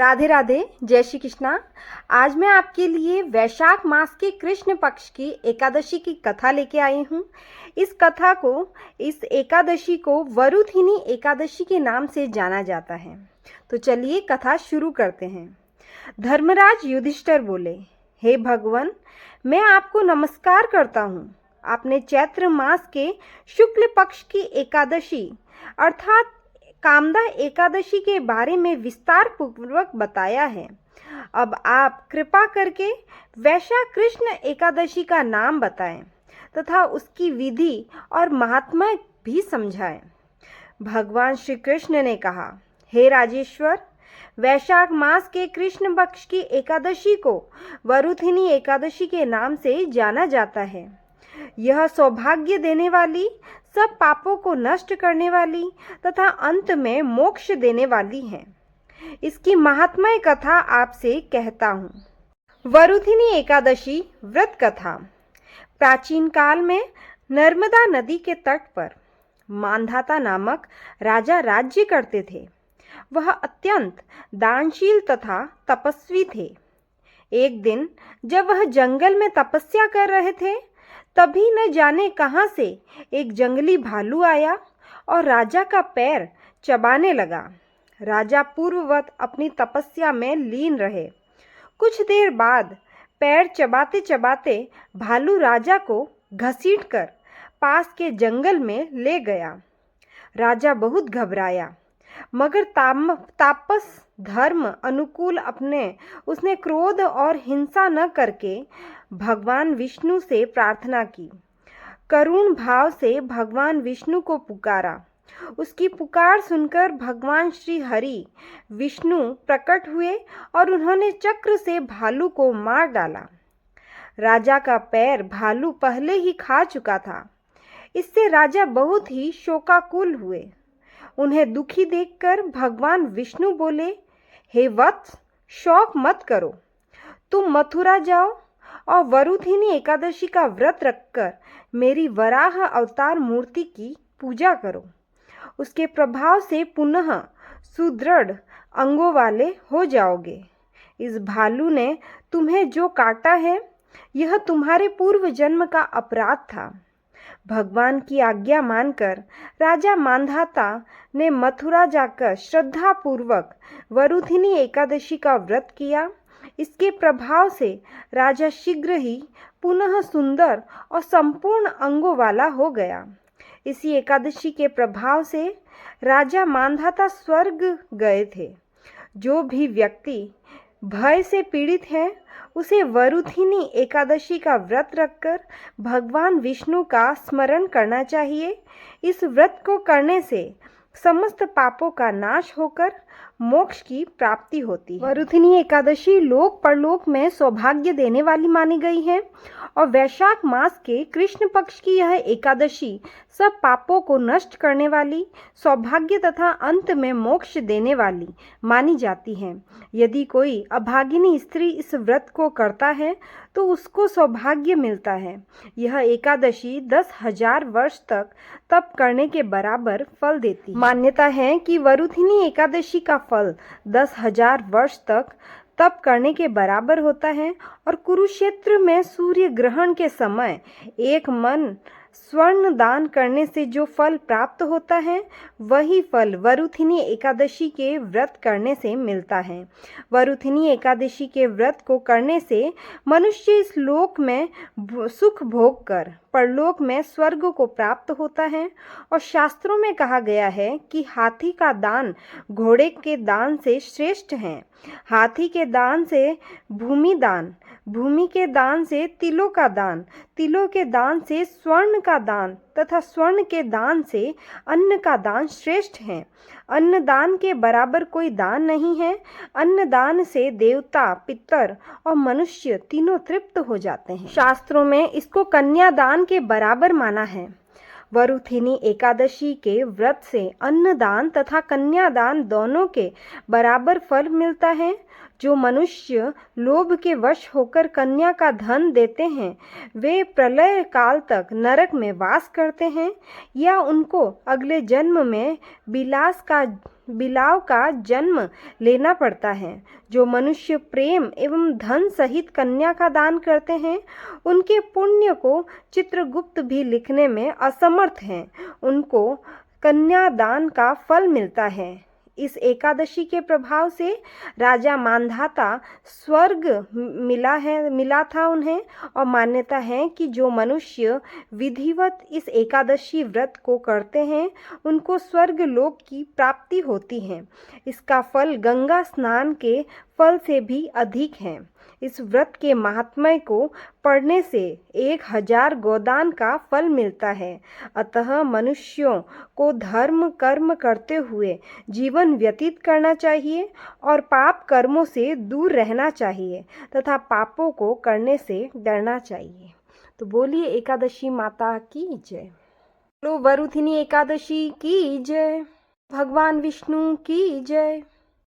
राधे राधे, जय श्री कृष्णा। आज मैं आपके लिए वैशाख मास के कृष्ण पक्ष की एकादशी की कथा लेके आई हूँ। इस एकादशी को वरुथिनी एकादशी के नाम से जाना जाता है। तो चलिए कथा शुरू करते हैं। धर्मराज युधिष्ठिर बोले, हे भगवान, मैं आपको नमस्कार करता हूँ। आपने चैत्र मास के शुक्ल पक्ष की एकादशी अर्थात कामदा एकादशी के बारे में विस्तार पूर्वक बताया है। अब आप कृपा करके वैशाख कृष्ण एकादशी का नाम बताएं तथा उसकी विधि और महात्मा भी समझाएं। भगवान श्री कृष्ण ने कहा, हे राजेश्वर, वैशाख मास के कृष्ण पक्ष की एकादशी को वरुथिनी एकादशी के नाम से जाना जाता है। यह सौभाग्य देने वाली, सब पापों को नष्ट करने वाली तथा अंत में मोक्ष देने वाली है। इसकी महात्म्य कथा आपसे कहता हूँ। वरुथिनी एकादशी व्रत कथा। प्राचीन काल में नर्मदा नदी के तट पर मांधाता नामक राजा राज्य करते थे। वह अत्यंत दानशील तथा तपस्वी थे। एक दिन जब वह जंगल में तपस्या कर रहे थे, तभी न जाने कहां से एक जंगली भालू आया और राजा का पैर चबाने लगा। राजा पूर्ववत अपनी तपस्या में लीन रहे। कुछ देर बाद पैर चबाते चबाते भालू राजा को घसीटकर पास के जंगल में ले गया। राजा बहुत घबराया, मगर तापस धर्म अनुकूल उसने क्रोध और हिंसा न करके भगवान विष्णु से प्रार्थना की। करुण भाव से भगवान विष्णु को पुकारा। उसकी पुकार सुनकर भगवान श्री हरि विष्णु प्रकट हुए और उन्होंने चक्र से भालू को मार डाला। राजा का पैर भालू पहले ही खा चुका था। इससे राजा बहुत ही शोकाकुल हुए। उन्हें दुखी देखकर भगवान विष्णु बोले, हे वत्स, शोक मत करो। तुम मथुरा जाओ और वरुथिनी एकादशी का व्रत रखकर मेरी वराह अवतार मूर्ति की पूजा करो। उसके प्रभाव से पुनः सुदृढ़ अंगों वाले हो जाओगे। इस भालू ने तुम्हें जो काटा है, यह तुम्हारे पूर्व जन्म का अपराध था। भगवान की आज्ञा मानकर राजा मांधाता ने मथुरा जाकर श्रद्धा पूर्वक वरुथिनी एकादशी का व्रत किया। इसके प्रभाव से राजा शीघ्र ही पुनः सुंदर और संपूर्ण अंगों वाला हो गया। इसी एकादशी के प्रभाव से राजा मांधाता स्वर्ग गए थे। जो भी व्यक्ति भय से पीड़ित है, उसे वरुथिनी एकादशी का व्रत रखकर भगवान विष्णु का स्मरण करना चाहिए। इस व्रत को करने से समस्त पापों का नाश होकर मोक्ष की प्राप्ति होती है। वरुथिनी एकादशी लोक परलोक में सौभाग्य देने वाली मानी गई है और वैशाख मास के कृष्ण पक्ष की यह एकादशी सब पापों को नष्ट करने वाली, सौभाग्य तथा अंत में मोक्ष देने वाली मानी जाती है। यदि कोई अभागिनी स्त्री इस व्रत को करता है तो उसको सौभाग्य मिलता है। यह एकादशी 10,000 वर्ष तक तप करने के बराबर फल देती है। मान्यता है कि वरुथिनी एकादशी का फल 10,000 वर्ष तक तप करने के बराबर होता है और कुरुक्षेत्र में सूर्य ग्रहण के समय एक मन स्वर्ण दान करने से जो फल प्राप्त होता है, वही फल वरुथिनी एकादशी के व्रत करने से मिलता है। वरुथिनी एकादशी के व्रत को करने से मनुष्य इस लोक में सुख भोग कर परलोक में स्वर्ग को प्राप्त होता है। और शास्त्रों में कहा गया है कि हाथी का दान घोड़े के दान से श्रेष्ठ है। हाथी के दान से भूमि दान, भूमि के दान से तिलों का दान, तिलों के दान से स्वर्ण का दान तथा स्वर्ण के दान से अन्न का दान श्रेष्ठ है। अन्न दान के बराबर कोई दान नहीं है। अन्न दान से देवता, पितर और मनुष्य तीनों तृप्त हो जाते हैं। शास्त्रों में इसको कन्यादान के बराबर माना है। वरुथिनी एकादशी के व्रत से अन्नदान तथा कन्यादान दोनों के बराबर फल मिलता है। जो मनुष्य लोभ के वश होकर कन्या का धन देते हैं, वे प्रलय काल तक नरक में वास करते हैं या उनको अगले जन्म में विलास का बिलाव का जन्म लेना पड़ता है। जो मनुष्य प्रेम एवं धन सहित कन्या का दान करते हैं, उनके पुण्य को चित्रगुप्त भी लिखने में असमर्थ हैं। उनको कन्यादान का फल मिलता है। इस एकादशी के प्रभाव से राजा मांधाता स्वर्ग मिला था उन्हें, और मान्यता है कि जो मनुष्य विधिवत इस एकादशी व्रत को करते हैं, उनको स्वर्ग लोक की प्राप्ति होती है। इसका फल गंगा स्नान के फल से भी अधिक है। इस व्रत के महात्म्य को पढ़ने से 1000 गोदान का फल मिलता है। अतः मनुष्यों को धर्म कर्म करते हुए जीवन व्यतीत करना चाहिए और पाप कर्मों से दूर रहना चाहिए तथा पापों को करने से डरना चाहिए। तो बोलिए एकादशी माता की जय। बोलो वरुथिनी एकादशी की जय। भगवान विष्णु की जय।